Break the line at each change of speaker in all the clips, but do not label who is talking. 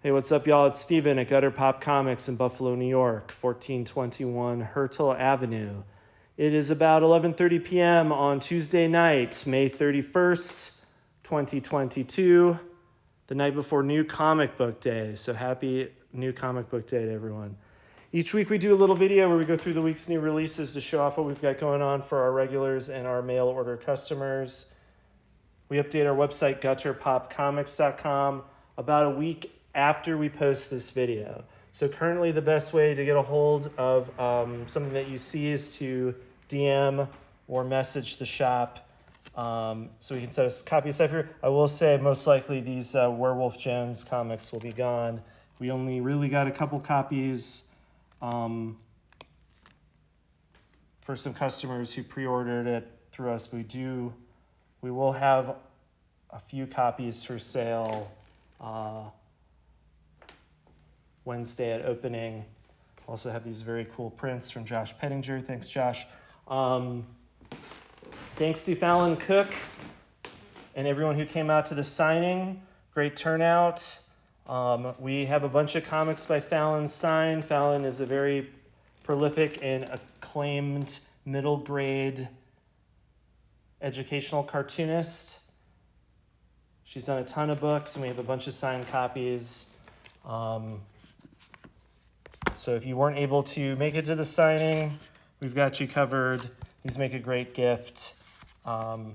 Hey, what's up, y'all? It's Steven at Gutter Pop Comics in Buffalo, New York, 1421 Rathaus Avenue. It is about 11:30 p.m. on Tuesday night, May 31st, 2022, the night before New Comic Book Day. So happy New Comic Book Day to everyone. Each week we do a little video where we go through the week's new releases to show off what we've got going on for our regulars and our mail order customers. We update our website, gutterpopcomics.com, about a week after we post this video. So currently the best way to get a hold of something that you see is to DM or message the shop so we can set a copy aside for you. I will say most likely these Werewolf Jones comics will be gone. We only really got a couple copies for some customers who pre-ordered it through us. We will have a few copies for sale Wednesday at opening. Also have these very cool prints from Josh Pettinger. Thanks, Josh. Thanks to Fallon Cook and everyone who came out to the signing. Great turnout. We have a bunch of comics by Fallon signed. Fallon is a very prolific and acclaimed middle grade educational cartoonist. She's done a ton of books, and we have a bunch of signed copies. So if you weren't able to make it to the signing, we've got you covered. These make a great gift. So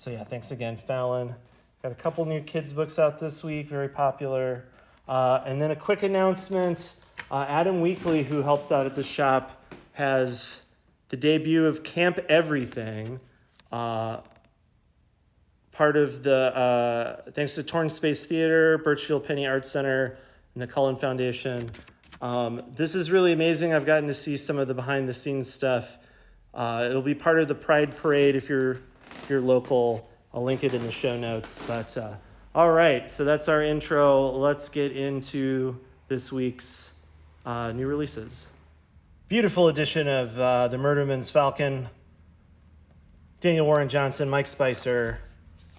yeah, thanks again, Fallon. Got a couple new kids' books out this week, very popular. And then a quick announcement. Adam Weekly, who helps out at the shop, has the debut of Camp Everything, part of the, thanks to Torn Space Theater, Birchfield Penny Arts Center, and the Cullen Foundation. This is really amazing. I've gotten to see some of the behind the scenes stuff. It'll be part of the Pride Parade if you're local. I'll link it in the show notes. But all right, so that's our intro. Let's get into this week's new releases. Beautiful edition of The Murderman's Falcon. Daniel Warren Johnson, Mike Spicer.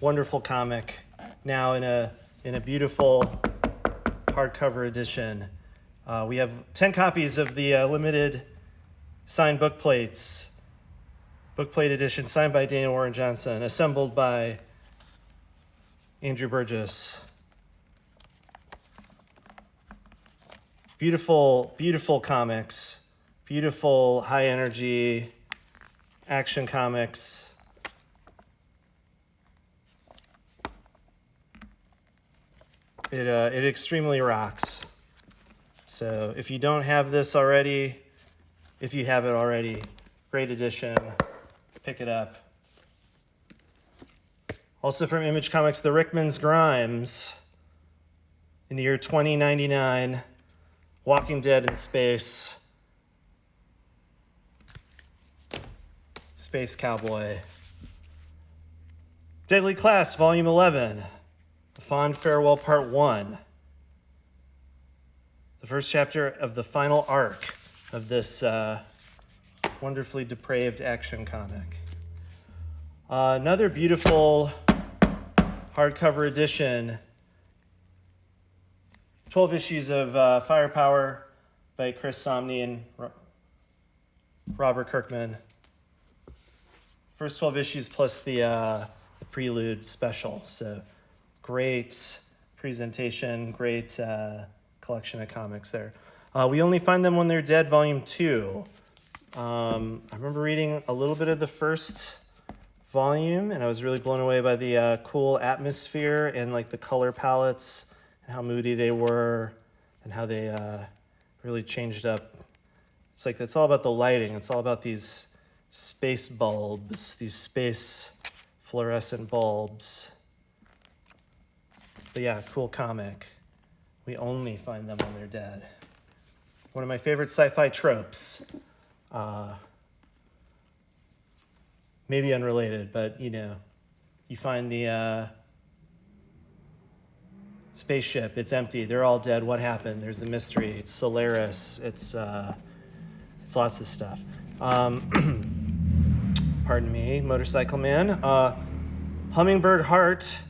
Wonderful comic. Now in a beautiful hardcover edition. We have 10 copies of the limited signed book plates. Book plate edition signed by Daniel Warren Johnson, assembled by Andrew Burgess. Beautiful, beautiful comics. Beautiful, high energy action comics. It extremely rocks. So if you don't have this already, if you have it already, great edition. Pick it up. Also from Image Comics, The Rickman's Grimes. In the year 2099, Walking Dead in Space. Space Cowboy. Deadly Class, Volume 11. A Fond Farewell, Part 1. The first chapter of the final arc of this wonderfully depraved action comic. Another beautiful hardcover edition. 12 issues of Firepower by Chris Somney and Robert Kirkman. First 12 issues plus the prelude special. So great presentation, great collection of comics there. We only find them when they're dead, Volume 2. I remember reading a little bit of the first volume, and I was really blown away by the cool atmosphere and like the color palettes and how moody they were and how they really changed up. It's all about the lighting. It's all about these space bulbs, these space fluorescent bulbs. But yeah, cool comic. We only find them when they're dead. One of my favorite sci-fi tropes. Maybe unrelated, but you find the spaceship, it's empty, they're all dead, what happened? There's a mystery, it's Solaris, it's lots of stuff. Pardon me, Motorcycle Man. Hummingbird Heart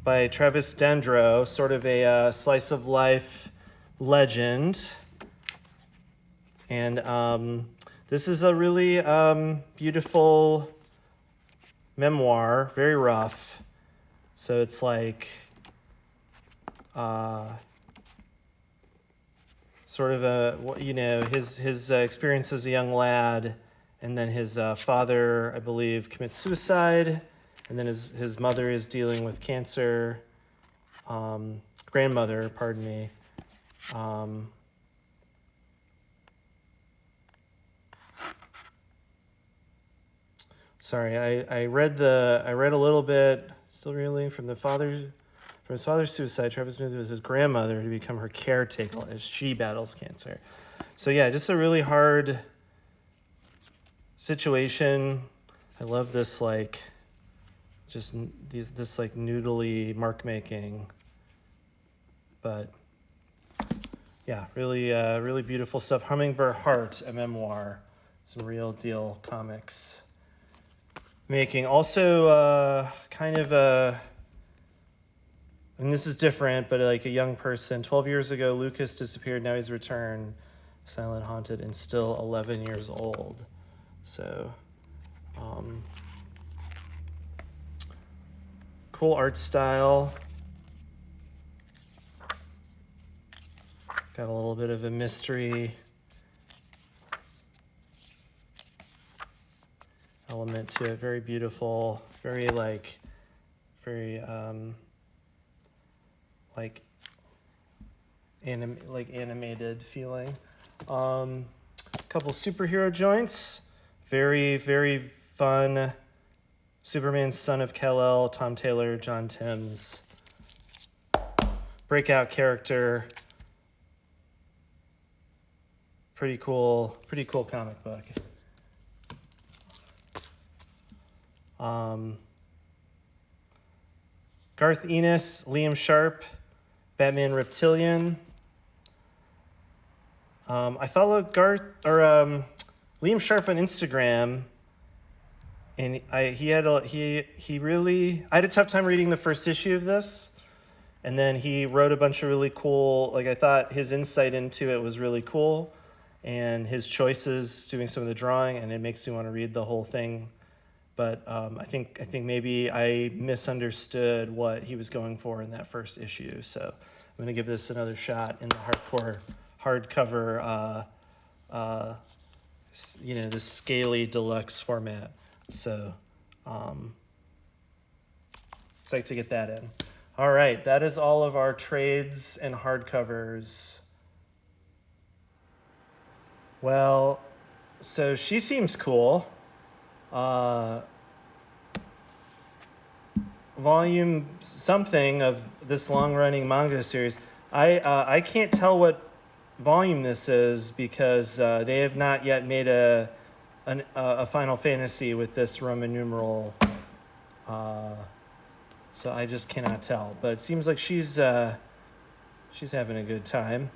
by Travis Dendro, sort of a slice of life legend. And this is a really beautiful memoir, very rough. So it's like sort of his experience as a young lad, and then his father, I believe, commits suicide, and then his mother is dealing with cancer, grandmother, pardon me. Sorry, I read a little bit, still reeling from his father's suicide. Travis moved with his grandmother to become her caretaker as she battles cancer. So yeah, just a really hard situation. I love this this noodly mark making, but yeah, really beautiful stuff. Hummingbird Heart, a memoir, some real deal comics making. Also, and this is different, but like a young person. 12 years ago, Lucas disappeared. Now he's returned, silent, haunted, and still 11 years old. So, cool art style. Got a little bit of a mystery element to it. Very beautiful. Very animated feeling. Couple superhero joints. Very, very fun. Superman, Son of Kal-El, Tom Taylor, John Timms. Breakout character. Pretty cool comic book. Garth Ennis, Liam Sharp, Batman Reptilian. I followed Liam Sharp on Instagram, and I had a tough time reading the first issue of this, and then he wrote a bunch of really cool. I thought his insight into it was really cool, and his choices doing some of the drawing, and it makes me want to read the whole thing. But I think maybe I misunderstood what he was going for in that first issue. So I'm going to give this another shot in the hardcover, the scaly deluxe format. So excited to get that in. All right, that is all of our trades and hardcovers. Well, so she seems cool. Volume something of this long-running manga series. I can't tell what volume this is because they have not yet made a Final Fantasy with this Roman numeral, so I just cannot tell. But it seems like she's having a good time.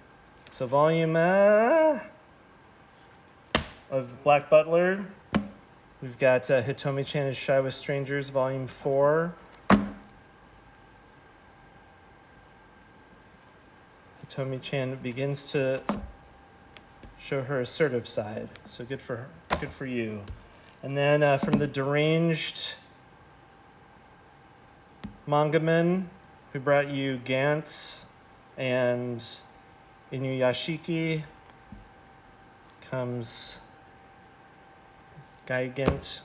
So volume of Black Butler. We've got Hitomi-chan is Shy with Strangers, Volume 4. Hitomi-chan begins to show her assertive side, so good for her, good for you. And then from the deranged mangaman who brought you Gantz and Inuyashiki comes Gigant,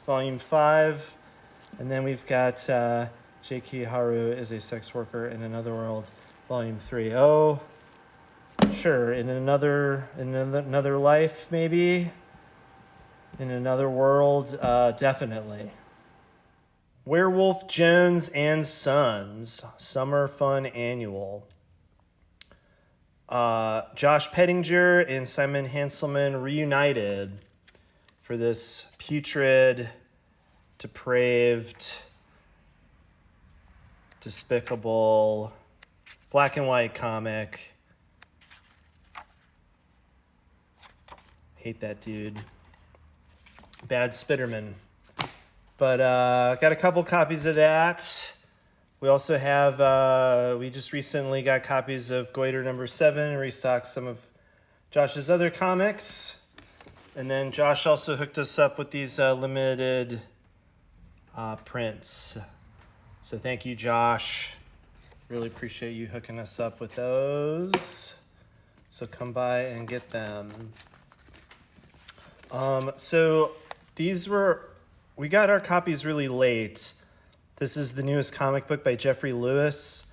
Volume 5. And then we've got J.K. Haru is a sex worker in another world, Volume 3. Oh, sure, in another life, maybe? In another world, definitely. Werewolf Jones and Sons, Summer Fun Annual. Josh Pettinger and Simon Hanselman reunited for this putrid, depraved, despicable, black and white comic. Hate that dude. Bad Spitterman. But got a couple copies of that. We also have, we just recently got copies of Goiter #7 and restocked some of Josh's other comics. And then Josh also hooked us up with these limited prints. So thank you, Josh. Really appreciate you hooking us up with those. So come by and get them. So we got our copies really late. This is the newest comic book by Jeffrey Lewis.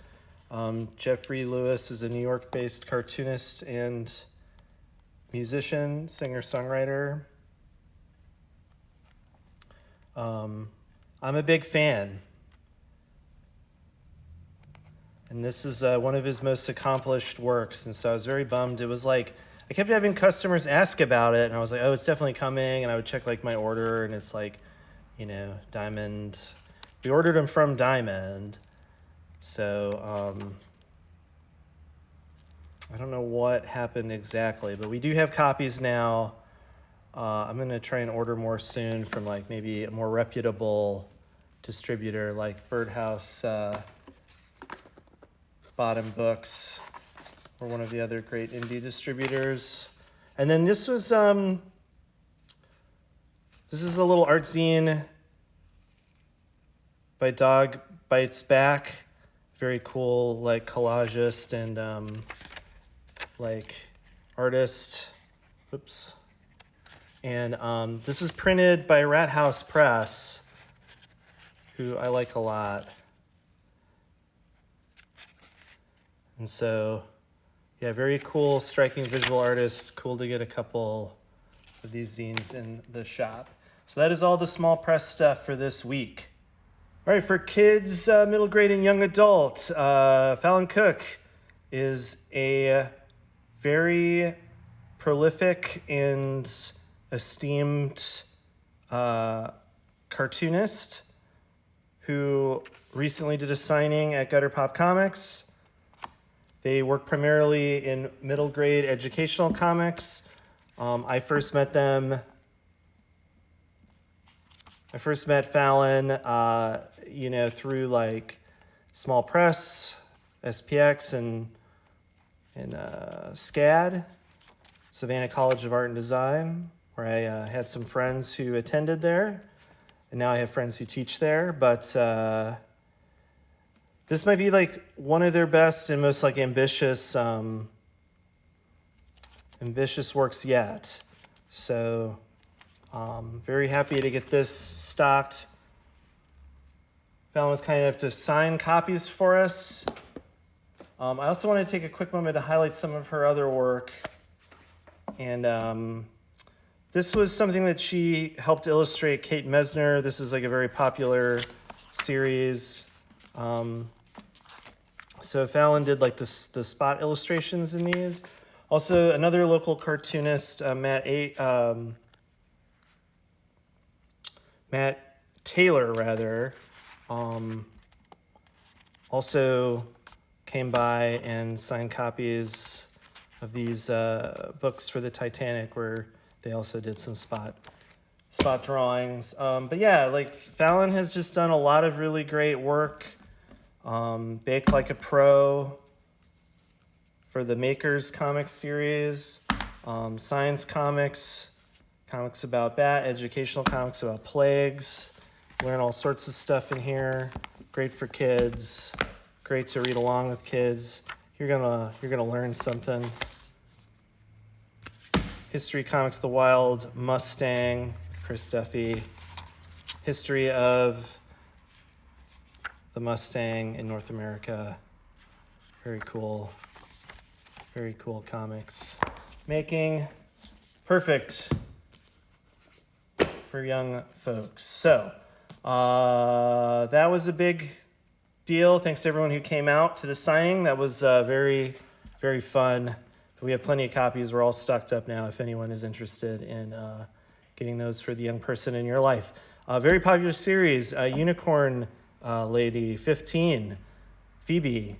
Jeffrey Lewis is a New York-based cartoonist and musician, singer-songwriter. I'm a big fan. And this is one of his most accomplished works. And so I was very bummed. It was like, I kept having customers ask about it. And I was like, oh, it's definitely coming. And I would check like my order. And it's like, Diamond. We ordered them from Diamond. So I don't know what happened exactly. But we do have copies now. I'm going to try and order more soon from like maybe a more reputable distributor like Birdhouse Bottom Books or one of the other great indie distributors. And then this is a little art zine by Dog Bites Back. Very cool, like collagist and like artist. Oops. And this is printed by Rathaus Press, who I like a lot. And so, yeah, very cool, striking visual artist. Cool to get a couple of these zines in the shop. So that is all the small press stuff for this week. All right, for kids, middle grade, and young adult, Fallon Cook is a very prolific and esteemed cartoonist who recently did a signing at Gutter Pop Comics. They work primarily in middle grade educational comics. I first met Fallon, through like small press, SPX, and SCAD, Savannah College of Art and Design, where I had some friends who attended there, and now I have friends who teach there. But this might be like one of their best and most like ambitious works yet. So very happy to get this stocked. Fallon was kind enough to sign copies for us. I also want to take a quick moment to highlight some of her other work. And this was something that she helped illustrate, Kate Mesner. This is like a very popular series. So Fallon did like the spot illustrations in these. Also, another local cartoonist, Matt Taylor, rather, also came by and signed copies of these books for the Titanic, where they also did some spot drawings. But yeah, like Fallon has just done a lot of really great work. Bake Like a Pro for the Makers comic series, science comics about bat, educational comics about plagues. Learn all sorts of stuff in here. Great for kids. Great to read along with kids. You're gonna learn something. History Comics, The Wild Mustang, Chris Duffy. History of the Mustang in North America. Very cool comics. Making perfect for young folks. So that was a big deal. Thanks to everyone who came out to the signing. That was very, very fun. We have plenty of copies. We're all stocked up now if anyone is interested in getting those for the young person in your life. Very popular series, Unicorn Lady 15, Phoebe.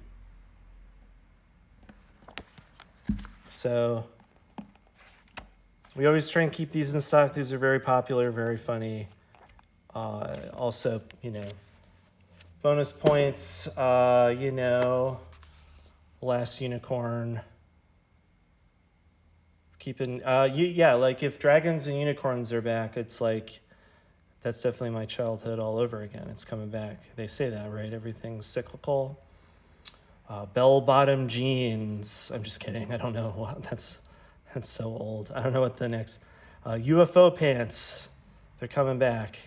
So we always try and keep these in stock. These are very popular, very funny. Also, bonus points, Last Unicorn. Keeping, like if dragons and unicorns are back, it's like, that's definitely my childhood all over again. It's coming back. They say that, right? Everything's cyclical. Bell-bottom jeans. I'm just kidding. I don't know. Wow, that's so old. I don't know what the next. UFO pants. They're coming back.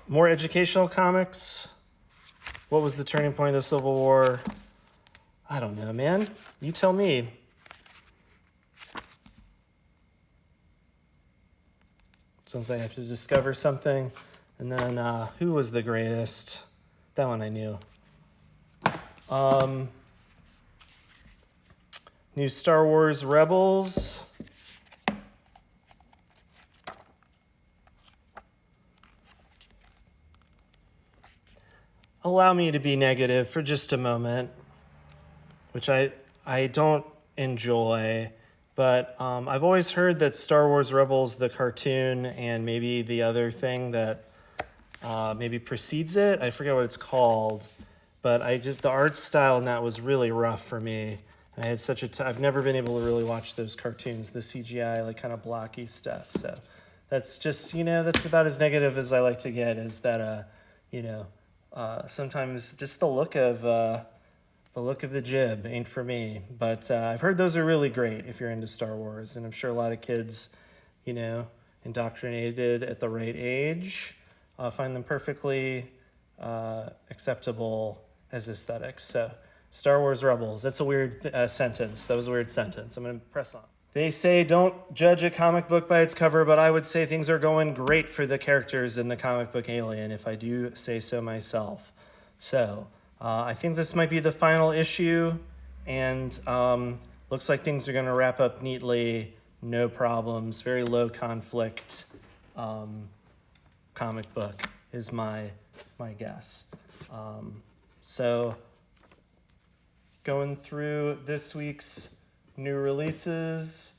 More educational comics. What was the turning point of the Civil War? I don't know, man. You tell me. Sounds like I have to discover something. And then who was the greatest? That one I knew. New Star Wars Rebels. Allow me to be negative for just a moment, which I don't enjoy, but I've always heard that Star Wars Rebels, the cartoon, and maybe the other thing that maybe precedes it, I forget what it's called, but the art style in that was really rough for me. I had I've never been able to really watch those cartoons, the CGI, like kind of blocky stuff. So that's just, that's about as negative as I like to get, is that, sometimes just the look of the jib ain't for me. But I've heard those are really great if you're into Star Wars, and I'm sure a lot of kids, indoctrinated at the right age, find them perfectly acceptable as aesthetics. So Star Wars Rebels, that's a weird sentence. That was a weird sentence. I'm going to press on. They say don't judge a comic book by its cover, but I would say things are going great for the characters in the comic book Alien, if I do say so myself. So I think this might be the final issue, and looks like things are going to wrap up neatly, no problems, very low conflict comic book is my guess. So going through this week's new releases,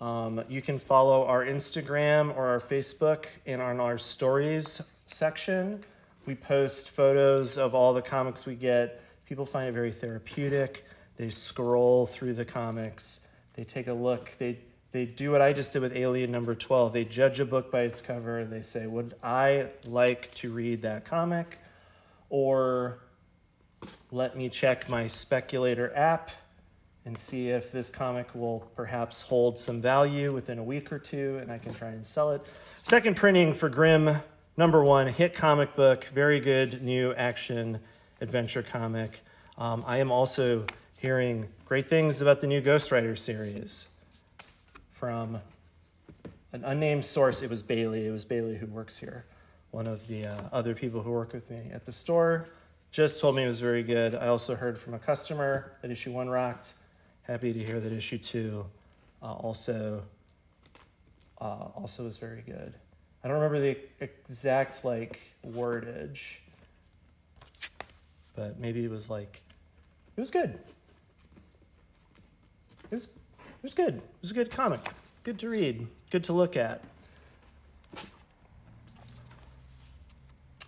you can follow our Instagram or our Facebook and on our stories section. We post photos of all the comics we get. People find it very therapeutic. They scroll through the comics. They take a look. They do what I just did with Alien number 12. They judge a book by its cover. They say, would I like to read that comic? Or let me check my Speculator app and see if this comic will perhaps hold some value within a week or two, and I can try and sell it. Second printing for Grimm, number 1, hit comic book, very good new action adventure comic. I am also hearing great things about the new Ghost Rider series from an unnamed source. It was Bailey who works here. One of the other people who work with me at the store just told me it was very good. I also heard from a customer that issue 1 rocked. Happy to hear that issue 2 also was very good. I don't remember the exact wordage, but maybe it was it was good. It was good. It was a good comic. Good to read. Good to look at.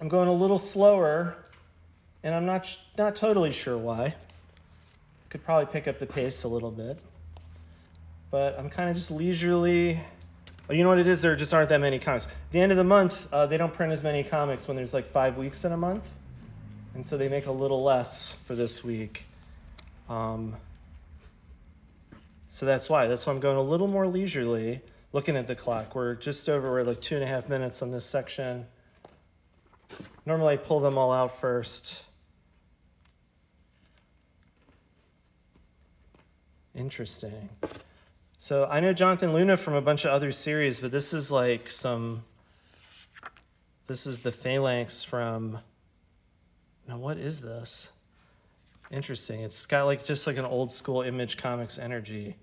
I'm going a little slower, and I'm not totally sure why. Could probably pick up the pace a little bit. But I'm kind of just leisurely. You know what it is? There just aren't that many comics. At the end of the month, they don't print as many comics when there's 5 weeks in a month. And so they make a little less for this week. So that's why. That's why I'm going a little more leisurely, looking at the clock. We're at 2.5 minutes on this section. Normally I pull them all out first. Interesting. So I know Jonathan Luna from a bunch of other series, but this is this is the Phalanx from, now what is this? Interesting. It's got just an old school Image Comics energy,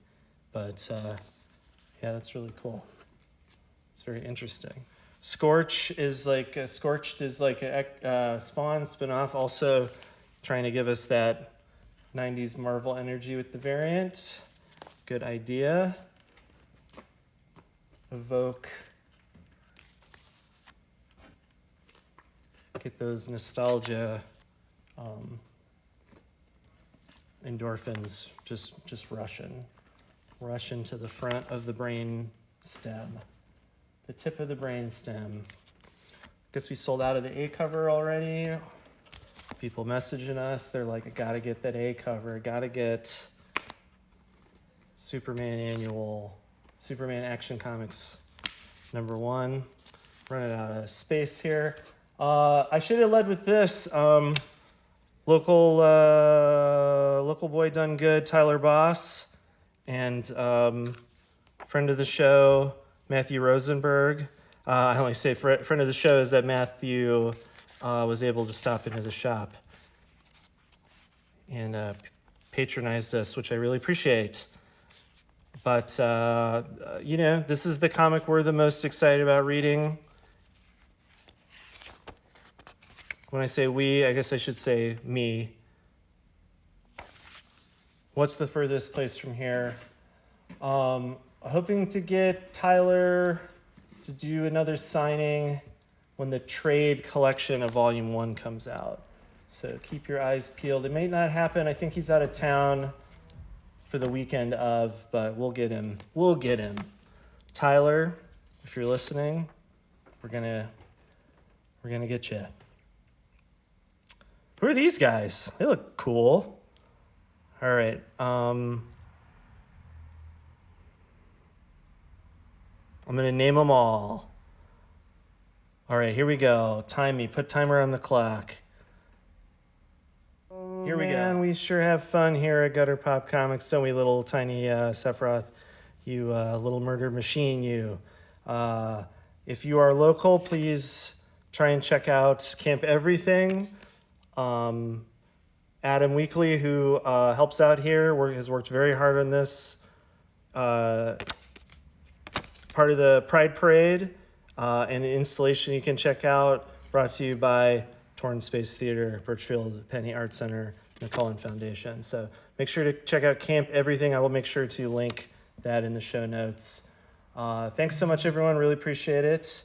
but yeah, that's really cool. It's very interesting. Scorched is a Spawn spinoff, also trying to give us that 90s Marvel energy with the variant. Good idea. Evoke get those nostalgia endorphins just rushing to the front of the brain stem, the tip of the brain stem. Guess we sold out of the A cover already. People messaging us, they're like, I gotta get that A cover, gotta get Superman Action Comics #1. Running out of space here. I should have led with this. Local boy done good, Tyler Boss, and friend of the show, Matthew Rosenberg. I only say friend of the show is that Matthew was able to stop into the shop and patronized us, which I really appreciate. But, this is the comic we're the most excited about reading. When I say we, I guess I should say me. What's the furthest place from here? Hoping to get Tyler to do another signing when the trade collection of Volume 1 comes out. So keep your eyes peeled. It may not happen. I think he's out of town for the weekend of, but we'll get him. Tyler, if you're listening, we're gonna get you. Who are these guys? They look cool. All right. I'm going to name them all. All right, here we go. Time me. Put timer on the clock. Here we go. We sure have fun here at Gutter Pop Comics, don't we, little tiny Sephiroth? You little murder machine, you. If you are local, please try and check out Camp Everything. Adam Weekly, who helps out here, has worked very hard on this. Part of the Pride Parade, and an installation you can check out, brought to you by Torn Space Theater, Birchfield Penny Art Center, McCullen Foundation. So make sure to check out Camp Everything. I will make sure to link that in the show notes. Thanks so much, everyone. Really appreciate it.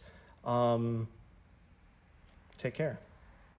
Take care.